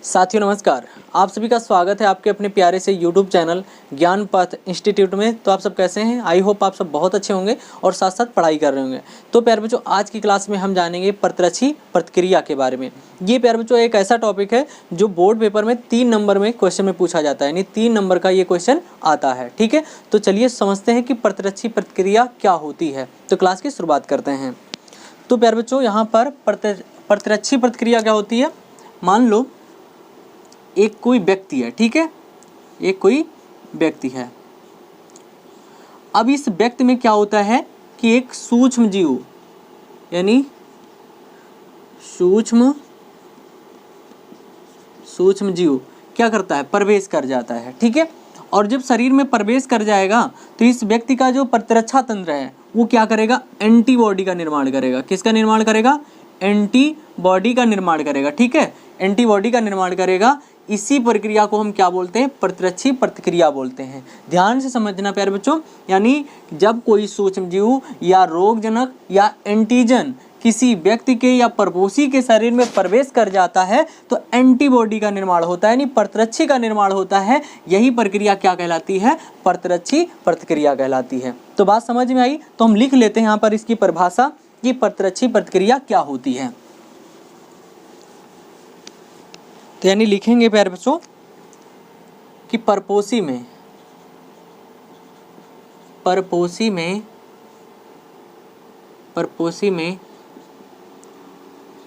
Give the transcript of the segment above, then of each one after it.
साथियों नमस्कार। आप सभी का स्वागत है आपके अपने प्यारे से YouTube चैनल ज्ञान पथ इंस्टीट्यूट में। तो आप सब कैसे हैं? आई होप आप सब बहुत अच्छे होंगे और साथ साथ पढ़ाई कर रहे होंगे। तो प्यारे बच्चों, आज की क्लास में हम जानेंगे प्रत्यक्षी प्रतिक्रिया के बारे में। ये प्यारे बच्चों एक ऐसा टॉपिक है जो बोर्ड पेपर में 3 नंबर में क्वेश्चन में पूछा जाता है, यानी 3 नंबर का ये क्वेश्चन आता है। ठीक है, तो चलिए समझते हैं कि प्रत्यक्षी प्रतिक्रिया क्या होती है। तो क्लास की शुरुआत करते हैं। तो प्यारे बच्चों, यहाँ पर प्रत्यक्षी प्रतिक्रिया क्या होती है। मान लो एक कोई व्यक्ति है, ठीक है, एक कोई व्यक्ति है। अब इस व्यक्ति में क्या होता है कि एक सूक्ष्म जीव, यानी सूक्ष्म जीव क्या करता है, प्रवेश कर जाता है। ठीक है, और जब शरीर में प्रवेश कर जाएगा तो इस व्यक्ति का जो प्रतिरक्षा तंत्र है वो क्या करेगा, एंटीबॉडी का निर्माण करेगा। किसका निर्माण करेगा? एंटीबॉडी का निर्माण करेगा। ठीक है, एंटीबॉडी का निर्माण करेगा। इसी प्रक्रिया को हम क्या बोलते हैं? प्रतिरक्षी प्रतिक्रिया बोलते हैं। ध्यान से समझना प्यारे बच्चों, यानी जब कोई सूक्ष्म जीव या रोगजनक या एंटीजन किसी व्यक्ति के या परपोषी के शरीर में प्रवेश कर जाता है तो एंटीबॉडी का निर्माण होता है, यानी प्रतिरक्षी का निर्माण होता है। यही प्रक्रिया क्या कहलाती है? प्रतिरक्षी प्रतिक्रिया कहलाती है। तो बात समझ में आई? तो हम लिख लेते हैं यहाँ पर इसकी परिभाषा कि प्रतिरक्षी प्रतिक्रिया क्या होती है। तो यानी लिखेंगे प्यारे बच्चों कि परपोषी में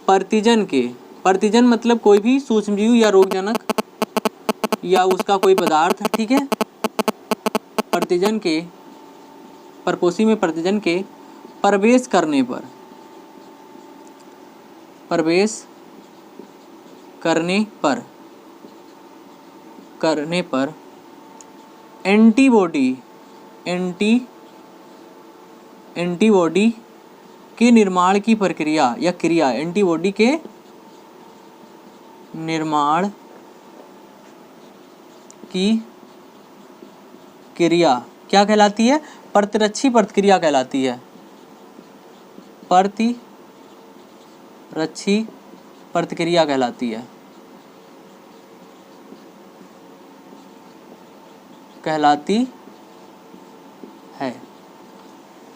प्रतिजन मतलब कोई भी सूक्ष्मजीव या रोगजनक या उसका कोई पदार्थ, ठीक है, परपोषी में प्रतिजन के प्रवेश करने पर एंटीबॉडी के निर्माण की प्रक्रिया या क्रिया, एंटीबॉडी के निर्माण की क्रिया क्या कहलाती है? प्रतिरक्षी प्रतिक्रिया कहलाती है। प्रतिरक्षी प्रतिक्रिया कहलाती है।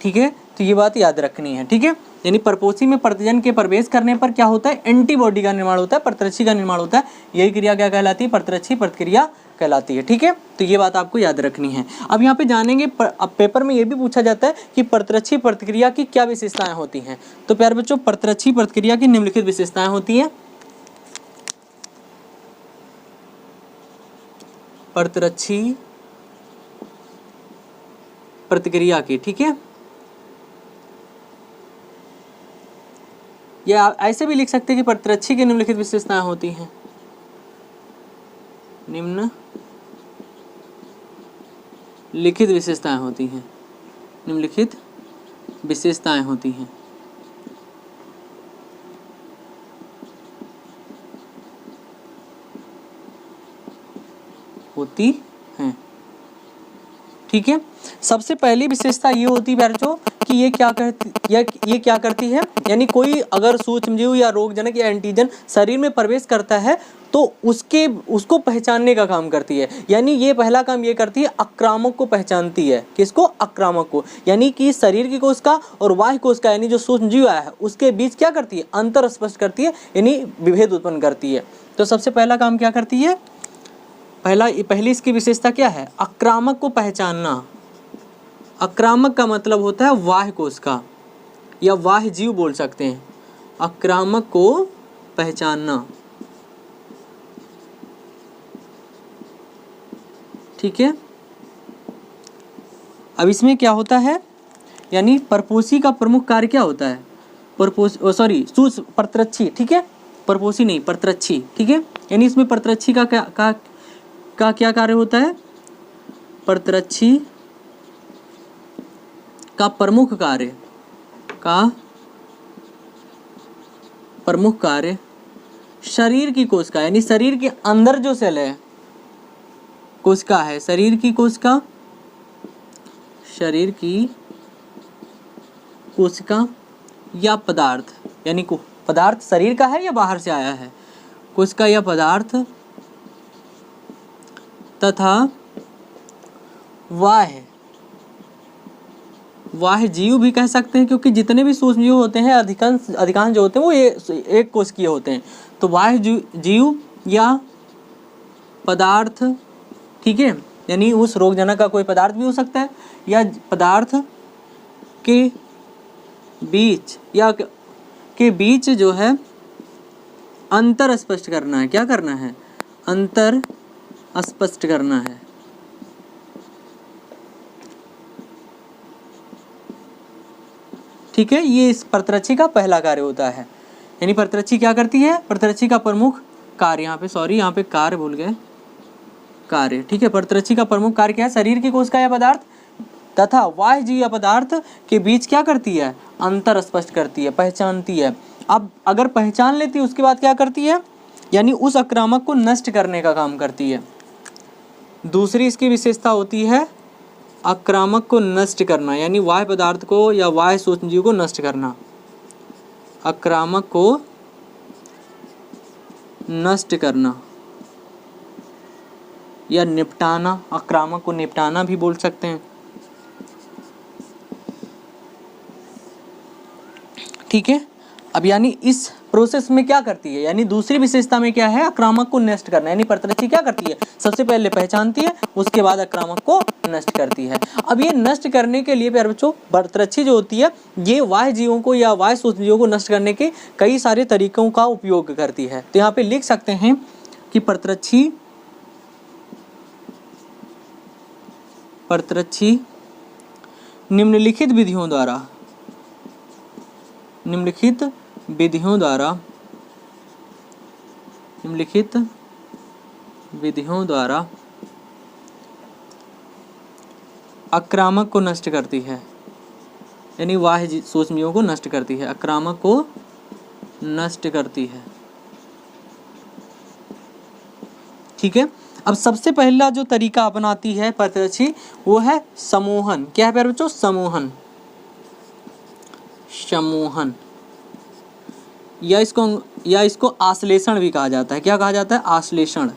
ठीक है, तो ये बात याद रखनी है। ठीक है, यानी परपोषी में प्रतिजन के प्रवेश करने पर क्या होता है? एंटीबॉडी का निर्माण होता है, प्रतिरक्षी का निर्माण होता है। यही क्रिया क्या कहलाती है? प्रतिरक्षी प्रतिक्रिया कहलाती है। ठीक है, तो ये बात आपको याद रखनी है। अब यहाँ पे जानेंगे, अब पेपर में ये भी पूछा जाता है कि प्रतिरक्षी प्रतिक्रिया की क्या विशेषताएं होती हैं। तो प्यारे बच्चों, प्रतिरक्षी प्रतिक्रिया की निम्नलिखित विशेषताएं होती हैं। प्रतिरक्षी प्रतिक्रिया की, ठीक है, या ऐसे भी लिख सकते हैं कि प्रतिरक्षी की निम्नलिखित विशेषताएं होती हैं। निम्नलिखित विशेषताएं होती हैं। ठीक है, सबसे पहली विशेषता ये होती है बच्चों कि ये क्या करती है, यानी अगर सूक्ष्मजीव या रोगजनक या एंटीजन शरीर में प्रवेश करता है तो उसको पहचानने का काम करती है। यानी ये पहला काम ये करती है, आक्रामक को पहचानती है। किसको? आक्रामक को। यानी कि शरीर की कोशिका और बाह्य कोशिका यानी जो सूक्ष्मजीव आया है उसके बीच क्या करती है? अंतर स्पष्ट करती है, यानी विभेद उत्पन्न करती है। तो सबसे पहला काम क्या करती है? पहली इसकी विशेषता क्या है? आक्रामक को पहचानना। आक्रामक का मतलब होता है बाह्य कोशिका या बाह्य जीव बोल सकते हैं। आक्रामक को पहचानना, ठीक है। अब इसमें क्या होता है, यानी परपोषी का प्रमुख कार्य क्या होता है? प्रतिरक्षी, ठीक है, परपोषी नहीं, प्रतिरक्षी, ठीक है। यानी इसमें प्रतिरक्षी का क्या कार्य होता है? प्रतिरक्षी का प्रमुख कार्य शरीर की कोशिका, यानी शरीर के अंदर जो सेल है, कोशिका है, शरीर की कोशिका या पदार्थ, यानी पदार्थ शरीर का है या बाहर से आया है, कोशिका या पदार्थ तथा वाह्य जीव भी कह सकते हैं, क्योंकि जितने भी सूक्ष्म जीव होते हैं अधिकांश जो होते हैं वो ये एक कोशिकीय होते हैं। तो वाह्य जीव या पदार्थ, ठीक है, यानी उस रोगजनक का कोई पदार्थ भी हो सकता है, या पदार्थ के बीच जो है अंतर स्पष्ट करना है। क्या करना है? अंतर स्पष्ट करना है। ठीक है, ये इस प्रतिरक्षी का पहला कार्य होता है। यानी प्रतिरक्षी क्या करती है? प्रतिरक्षी का प्रमुख कार्य, यहाँ पे कार्य भूल गए, कार्य, ठीक है। प्रतिरक्षी का प्रमुख कार्य क्या है? शरीर की कोशिका या पदार्थ तथा बाह्य जीव या पदार्थ के बीच क्या करती है? अंतर स्पष्ट करती है, पहचानती है। अब अगर पहचान लेती है उसके बाद क्या करती है? यानी उस आक्रामक को नष्ट करने का काम करती है। दूसरी इसकी विशेषता होती है आक्रामक को नष्ट करना, यानी बाह्य पदार्थ को या बाह्य सूक्ष्मजीव को नष्ट करना। आक्रामक को नष्ट करना या निपटाना, आक्रामक को निपटाना भी बोल सकते हैं। ठीक है, अब यानी इस प्रोसेस में क्या करती है? यानी दूसरी विशेषता में क्या है? आक्रामक को नष्ट करना। यानी प्रतिरक्षी क्या करती है? सबसे पहले पहचानती है, उसके बाद आक्रामक को नष्ट करती है। अब ये नष्ट करने के लिए प्यारे बच्चों, प्रतिरक्षी जो होती है ये बाह्य जीवों को या बाह्य सूक्ष्मजीवों को नष्ट करने के कई सारे तरीकों का उपयोग करती है। तो यहाँ पे लिख सकते हैं कि प्रतिरक्षी निम्नलिखित विधियों द्वारा आक्रामक को नष्ट करती है। यानी बाह्य सूक्ष्मजीवों को नष्ट करती है, आक्रामक को नष्ट करती है। ठीक है, अब सबसे पहला जो तरीका अपनाती है प्रतिरक्षी वो है समूहन। क्या है प्यारे बच्चों? समूहन या इसको आश्लेषण भी कहा जाता है। क्या कहा जाता है? आश्लेषण।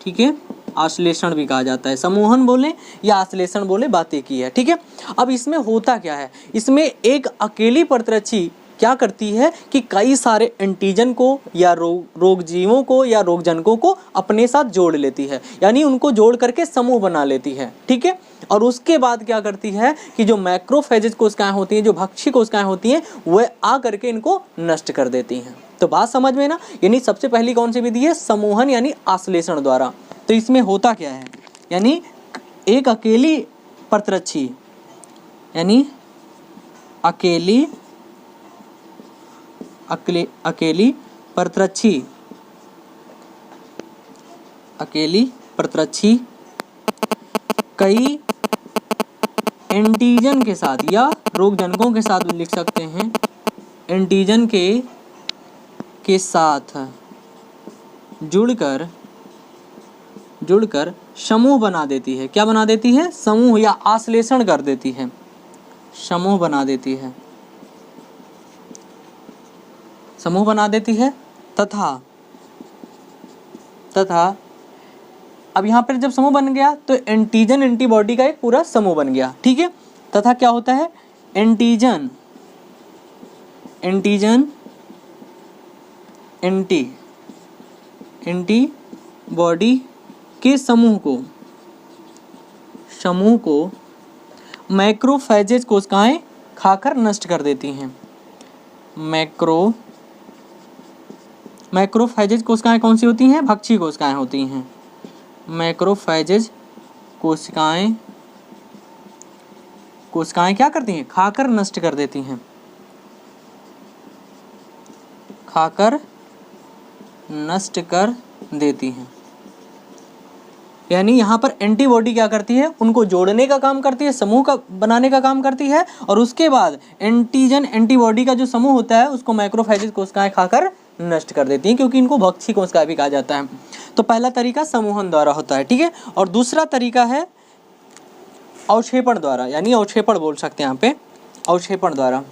ठीक है, आश्लेषण भी कहा जाता है। समूहन बोले या आश्लेषण बोले, बातें की है। ठीक है, अब इसमें होता क्या है? इसमें एक अकेली प्रतिरक्षी क्या करती है कि कई सारे एंटीजन को या रोगजीवों को या रोगजनकों को अपने साथ जोड़ लेती है, यानी उनको जोड़ करके समूह बना लेती है। ठीक है, और उसके बाद क्या करती है कि जो मैक्रोफेजेज कोशिकाएं होती हैं, जो भक्षी कोशिकाएं होती हैं, वह आ करके इनको नष्ट कर देती हैं। तो बात समझ में ना? यानी सबसे पहली कौन सी विधि है? समूहन यानी आश्लेषण द्वारा। तो इसमें होता क्या है? यानी एक अकेली प्रतिरक्षी, यानी अकेली प्रतिरक्षी कई एंटीजन के साथ या रोगजनकों के साथ लिख सकते हैं, एंटीजन के साथ जुड़कर समूह बना देती है। क्या बना देती है? समूह या आश्लेषण कर देती है, समूह बना देती है, समूह बना देती है। तथा अब यहाँ पर जब समूह बन गया तो एंटीजन एंटीबॉडी का एक पूरा समूह बन गया। ठीक है, तथा क्या होता है? एंटीजन एंटीबॉडी के समूह को मैक्रोफेजेज कोशिकाएं खाकर नष्ट कर देती हैं। मैक्रोफेजेज कोशिकाएं कौन सी होती हैं? भक्षी कोशिकाएं होती हैं। मैक्रोफेजेज कोशिकाएं क्या करती हैं? खाकर नष्ट कर देती हैं, खाकर नष्ट कर देती हैं। यानी यहाँ पर एंटीबॉडी क्या करती है? उनको जोड़ने का काम करती है, समूह का बनाने का काम करती है, और उसके बाद एंटीजन एंटीबॉडी का जो समूह होता है उसको मैक्रोफेजेज कोशिकाएं खाकर नष्ट कर देती हैं, क्योंकि इनको भक्षी कोशिकाएं भी कहा जाता है। तो पहला तरीका समूहन द्वारा होता है। ठीक है, और दूसरा तरीका है अवक्षेपण द्वारा, यानी अवक्षेपण बोल सकते हैं यहाँ पे, अवक्षेपण द्वारा।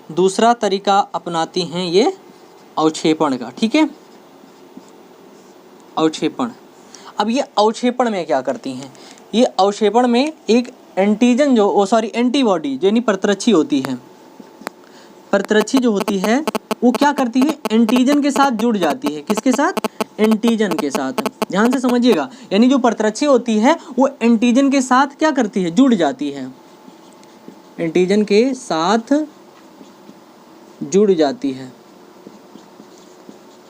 दूसरा तरीका अपनाती हैं ये अवक्षेपण का, ठीक है, अवक्षेपण। अब ये अवक्षेपण में क्या करती हैं, ये अवक्षेपण में एक एंटीजन एंटीबॉडी जो यानी प्रतिरक्षी होती है, प्रतिरक्षी जो होती है वो क्या करती है, एंटीजन के साथ जुड़ जाती है। किसके साथ, एंटीजन के साथ। ध्यान से समझिएगा, यानी जो प्रतिरक्षी होती है वो एंटीजन के साथ क्या करती है, जुड़ जाती है, एंटीजन के साथ जुड़ जाती है,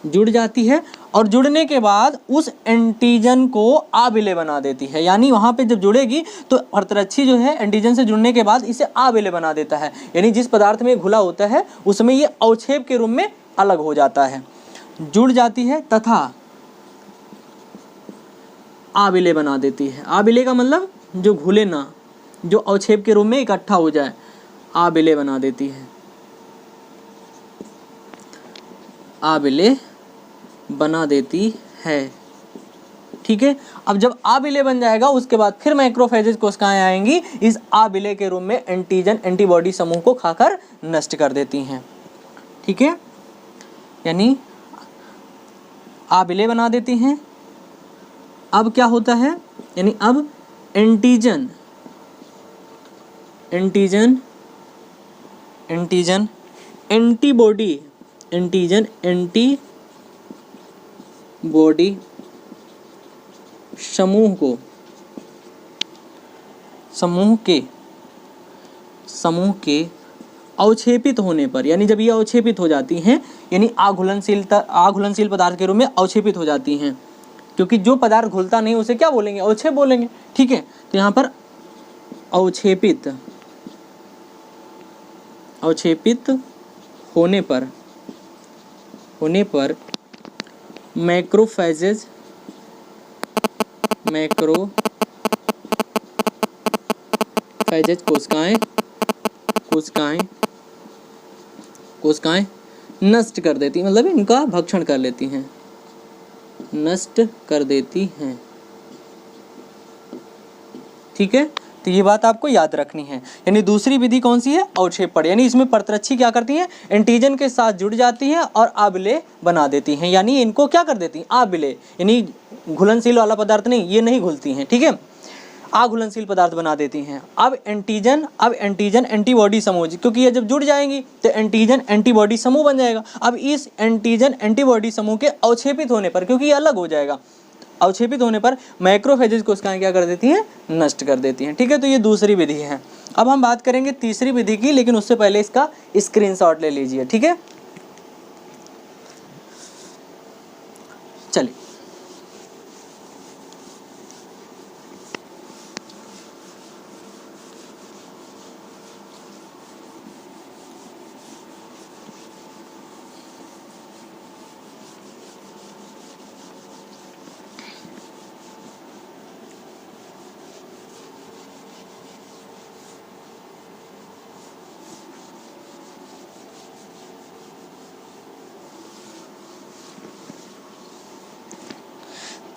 जुड़ जाती है और जुड़ने के बाद उस एंटीजन को अविलेय बना देती है। यानी वहाँ पे जब जुड़ेगी तो प्रतिरक्षी जो है एंटीजन से जुड़ने के बाद इसे अविलेय बना देता है, यानी जिस पदार्थ में घुला होता है उसमें ये अवक्षेप के रूप में अलग हो जाता है, जुड़ जाती है तथा अविलेय बना देती है। अविलेय का मतलब जो घुले ना, जो अवक्षेप के रूप में इकट्ठा हो जाए, अविलेय बना देती है, अविलेय बना देती है, ठीक है। अब जब अविलेय बन जाएगा उसके बाद फिर मैक्रोफेजेज कोशिकाएं आएंगी, इस अविलेय के रूप में एंटीजन एंटीबॉडी समूह को खाकर नष्ट कर देती हैं, ठीक है, यानी अविलेय बना देती हैं। अब क्या होता है, यानी अब antigen antigen antigen antibody antigen antibody समूह के अवक्षेपित होने पर, यानी जब ये अवक्षेपित हो जाती हैं, यानी आघुलनशील पदार्थ के रूप में अवक्षेपित हो जाती हैं, क्योंकि जो पदार्थ घुलता नहीं उसे क्या बोलेंगे, अवक्षेप बोलेंगे, ठीक है। तो यहाँ पर अवक्षेपित होने पर मैक्रोफेजेज कोशिकाएं नष्ट कर देती, मतलब इनका भक्षण कर लेती हैं, नष्ट कर देती हैं, ठीक है। तो ये बात आपको याद रखनी है। यानी दूसरी विधि कौन सी है, अवक्षेपण, यानी इसमें प्रतिरक्षी क्या करती हैं, एंटीजन के साथ जुड़ जाती हैं और अविलेय बना देती हैं, यानी इनको क्या कर देती हैं, अविलेय, यानी घुलनशील वाला पदार्थ नहीं, ये नहीं घुलती हैं, ठीक है, अघुलनशील पदार्थ बना देती हैं। अब एंटीजन एंटीबॉडी समूह, क्योंकि ये जब जुड़ जाएंगी तो एंटीजन एंटीबॉडी समूह बन जाएगा। अब इस एंटीजन एंटीबॉडी समूह के अवक्षेपित होने पर, क्योंकि ये अलग हो जाएगा, अवक्षेपित होने पर मैक्रोफेजेज कोशिकाएं क्या कर देती हैं, नष्ट कर देती हैं, ठीक है। तो ये दूसरी विधि है। अब हम बात करेंगे तीसरी विधि की, लेकिन उससे पहले इसका स्क्रीनशॉट ले लीजिए, ठीक है। चलिए,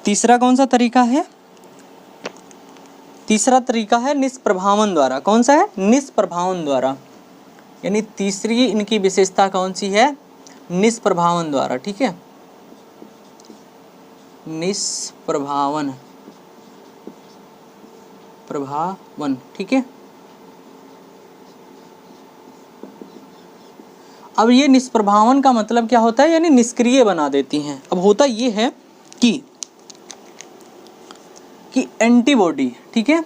तीसरा कौन सा तरीका है, तीसरा तरीका है निष्प्रभावन द्वारा। कौन सा है, निष्प्रभावन द्वारा, यानी तीसरी इनकी विशेषता कौन सी है, निष्प्रभावन द्वारा, ठीक है, निष्प्रभावन, ठीक है। अब ये निष्प्रभावन का मतलब क्या होता है, यानी निष्क्रिय बना देती हैं। अब होता ये है कि एंटीबॉडी, ठीक है,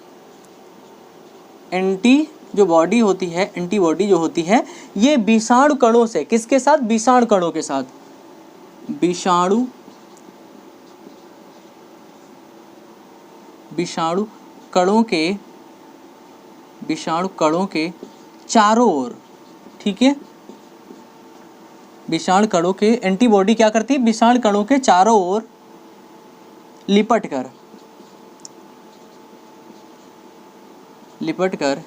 जो बॉडी होती है, एंटीबॉडी जो होती है, ये विषाणु कणों से, किसके साथ, विषाणु कणों के साथ, विषाणु कणों के चारों ओर, ठीक है, विषाणु कणों के एंटीबॉडी क्या करती है, विषाणु कणों के चारों ओर लिपट कर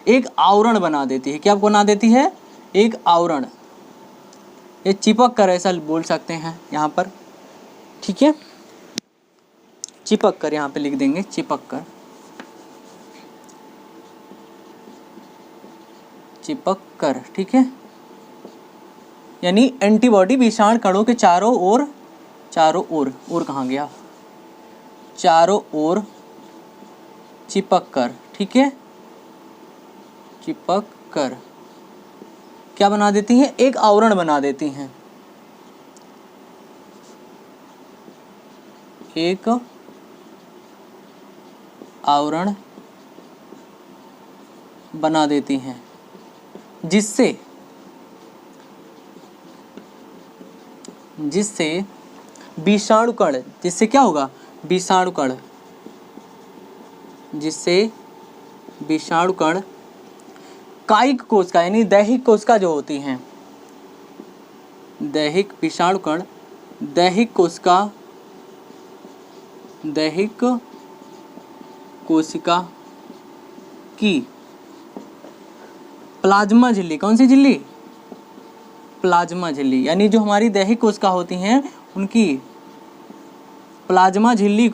एक आवरण बना देती है। क्या बना देती है, एक आवरण, ये चिपक कर, ऐसा बोल सकते हैं यहाँ पर, ठीक है, चिपक कर, यहाँ पे लिख देंगे चिपक कर, ठीक है, यानी एंटीबॉडी विषाणु कणों के चारों ओर कहाँ गया, चारों ओर चिपक कर, ठीक है, चिपक कर क्या बना देती हैं, एक आवरण बना देती हैं, एक आवरण बना देती हैं, जिससे विषाणु कण, जिससे क्या होगा, विषाणु कण, जिससे विषाणु कण कायिक कोशिका यानी दैहिक कोशिका जो होती हैं, दैहिक विषाणु कण दैहिक कोशिका की प्लाज्मा झिल्ली, कौन सी झिल्ली, प्लाज्मा झिल्ली, यानी जो हमारी दैहिक कोशिका होती हैं उनकी प्लाज्मा झिल्ली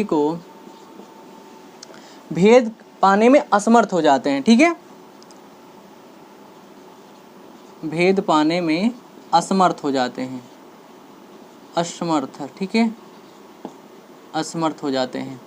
को भेद पाने में असमर्थ हो जाते हैं, ठीक है, भेद पाने में असमर्थ हो जाते हैं, असमर्थ, ठीक है, असमर्थ हो जाते हैं।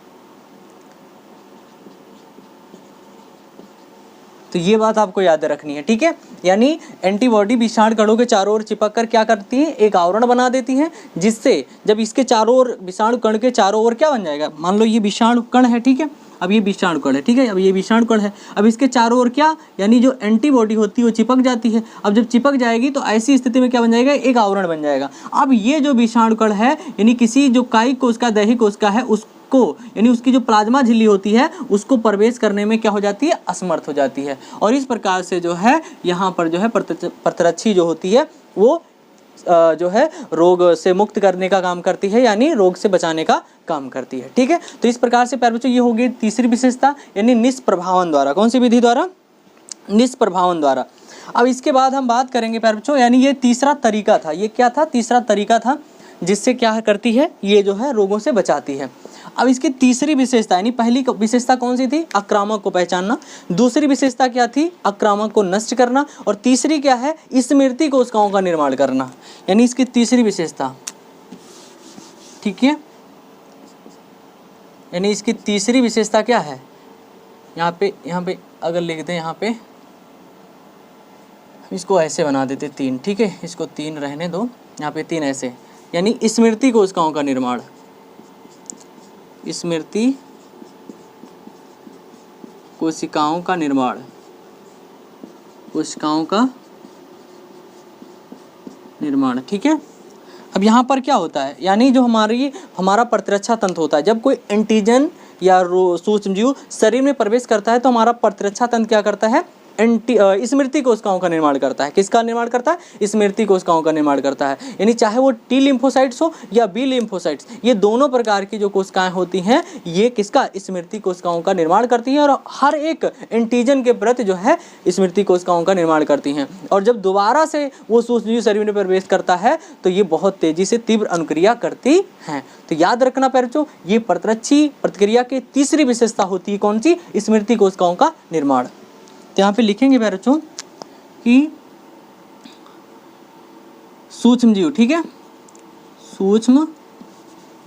तो ये बात आपको याद रखनी है, ठीक है, यानी एंटीबॉडी विषाणु कणों के चारों ओर चिपक कर क्या करती है, एक आवरण बना देती हैं, जिससे जब इसके चारों ओर विषाणु कण के चारों ओर क्या बन जाएगा, मान लो ये विषाणु कण है, ठीक है, अब ये विषाणु कण है, ठीक है, अब ये विषाणु कण है, अब इसके चारों ओर क्या, यानी जो एंटीबॉडी होती है वो चिपक जाती है। अब जब चिपक जाएगी तो ऐसी स्थिति में क्या बन जाएगा, एक आवरण बन जाएगा। अब ये जो विषाणु कण है यानी किसी जो कायिक कोशिका दैहिक कोशिका है उसको यानी उसकी जो प्लाज्मा झिल्ली होती है उसको प्रवेश करने में क्या हो जाती है, असमर्थ हो जाती है। और इस प्रकार से जो है यहाँ पर जो है प्रतिरक्षी जो होती है वो जो है रोग से मुक्त करने का काम करती है, यानी रोग से बचाने का काम करती है, ठीक है। तो इस प्रकार से प्यारे बच्चों ये होगी तीसरी विशेषता, यानी निष्प्रभावन द्वारा, कौन सी विधि द्वारा, निष्प्रभावन द्वारा। अब इसके बाद हम बात करेंगे प्यारे बच्चों, यानी ये तीसरा तरीका था, ये क्या था, तीसरा तरीका था जिससे क्या करती है, ये जो है रोगों से बचाती है। अब इसकी तीसरी विशेषता, यानी पहली विशेषता कौन सी थी, आक्रामक को पहचानना, दूसरी विशेषता क्या थी, आक्रामक को नष्ट करना, और तीसरी क्या है, स्मृति कोशिकाओं का निर्माण करना, यानी इसकी तीसरी विशेषता, ठीक है, यानी इसकी तीसरी विशेषता क्या है, यहाँ पे अगर लिख दें, यहाँ पे इसको ऐसे बना देते 3, ठीक है, इसको 3 रहने दो, यहाँ पे 3 ऐसे, यानी स्मृति कोशिकाओं का निर्माण, स्मृति कोशिकाओं का निर्माण, कोशिकाओं का निर्माण, ठीक है। अब यहाँ पर क्या होता है, यानी जो हमारा प्रतिरक्षा तंत्र होता है, जब कोई एंटीजन या सूक्ष्मजीव शरीर में प्रवेश करता है तो हमारा प्रतिरक्षा तंत्र क्या करता है, स्मृति कोशिकाओं का निर्माण करता है। किसका निर्माण करता है, स्मृति कोशिकाओं का निर्माण करता है, यानी चाहे वो टी लिम्फोसाइट्स हो या बी लिम्फोसाइट्स, ये दोनों प्रकार की जो कोशिकाएं होती हैं ये किसका, स्मृति कोशिकाओं का निर्माण करती हैं, और हर एक एंटीजन के प्रति जो है स्मृति कोशिकाओं का निर्माण करती हैं। और जब दोबारा से वो सूक्ष्मजीव शरीर में प्रवेश करता है तो ये बहुत तेजी से तीव्र अनुक्रिया करती हैं। तो याद रखना बच्चों, ये प्रतिरक्षी प्रतिक्रिया की तीसरी विशेषता होती है, कौन सी, स्मृति कोशिकाओं का निर्माण। तो यहाँ पे लिखेंगे बच्चों कि सूक्ष्मजीव, ठीक है, सूक्ष्म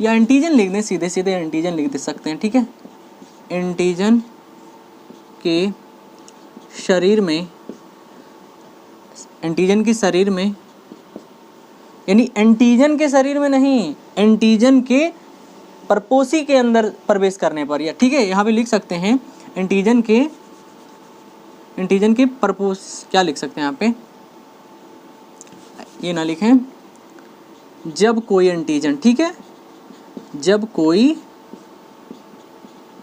या एंटीजन लिख दें, सीधे सीधे एंटीजन लिख दे सकते हैं, ठीक है, एंटीजन के शरीर में, एंटीजन के शरीर में, यानी एंटीजन के शरीर में नहीं, एंटीजन के परपोषी के अंदर प्रवेश करने पर, या ठीक है, यहाँ पे लिख सकते हैं एंटीजन के परपोष, क्या लिख सकते हैं यहाँ पे, ये ना लिखें, जब कोई एंटीजन, ठीक है, जब कोई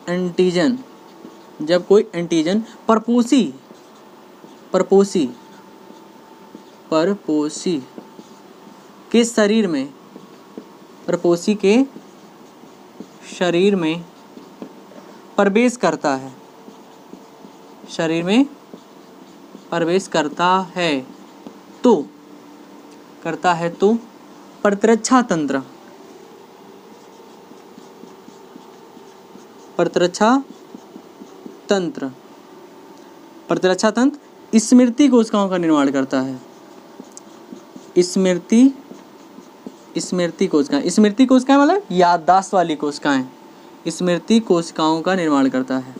एंटीजन परपोषी के शरीर में, परपोषी के शरीर में प्रवेश करता है, शरीर में प्रवेश करता है तो प्रतिरक्षा तंत्र प्रतिरक्षा तंत्र स्मृति कोशिकाओं का निर्माण करता है। स्मृति कोशिकाएं, स्मृति कोशिकाएं मतलब याददाश्त वाली कोशिकाएं, स्मृति कोशिकाओं का निर्माण करता है।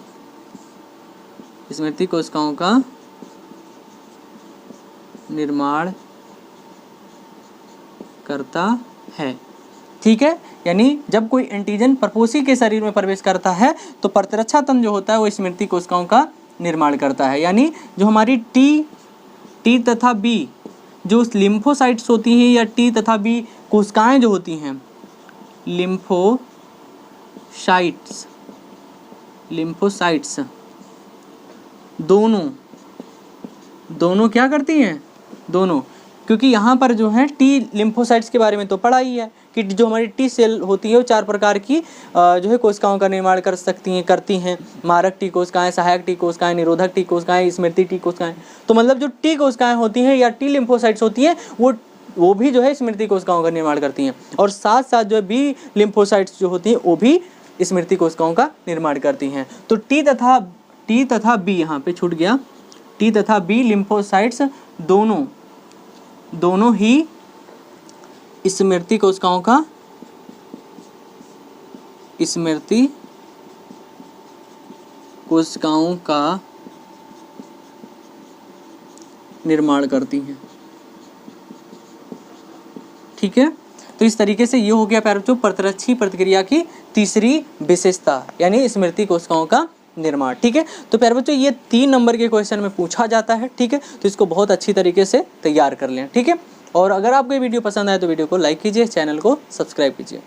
स्मृति कोशिकाओं का निर्माण करता है। ठीक है, यानी जब कोई एंटीजन परपोषी के शरीर में प्रवेश करता है तो प्रतिरक्षा तंत्र जो होता है वो स्मृति कोशिकाओं का निर्माण करता है। यानी जो हमारी टी तथा बी जो लिम्फोसाइट्स होती हैं या टी तथा बी कोशिकाएं जो होती हैं, लिम्फोसाइट्स दोनों क्या करती हैं, दोनों, क्योंकि यहाँ पर जो है टी लिम्फोसाइट्स के बारे में तो पढ़ा ही है कि जो हमारी टी सेल होती है वो 4 प्रकार की जो है कोशिकाओं का निर्माण करती हैं, मारक टी कोशिकाएं, सहायक टी कोशिकाएं, निरोधक टी कोशिकाएं, स्मृति टी कोशिकाएं। तो मतलब जो टी कोशिकाएं होती हैं या टी लिम्फोसाइट्स होती हैं वो भी जो है स्मृति कोशिकाओं का निर्माण करती हैं, और साथ साथ जो है बी लिम्फोसाइट्स जो होती हैं वो भी स्मृति कोशिकाओं का निर्माण करती हैं। तो टी तथा बी यहाँ पे छूट गया, टी तथा बी लिम्फोसाइट्स दोनों ही स्मृति कोशिकाओं का निर्माण करती हैं। ठीक है, तो इस तरीके से ये हो गया प्यारे बच्चों प्रतिरक्षी प्रतिक्रिया की तीसरी विशेषता, यानी स्मृति कोशिकाओं का निर्माण। ठीक है, तो प्यारे बच्चों ये 3 नंबर के क्वेश्चन में पूछा जाता है। ठीक है, तो इसको बहुत अच्छी तरीके से तैयार कर लें। ठीक है, और अगर आपको ये वीडियो पसंद आए तो वीडियो को लाइक कीजिए, चैनल को सब्सक्राइब कीजिए।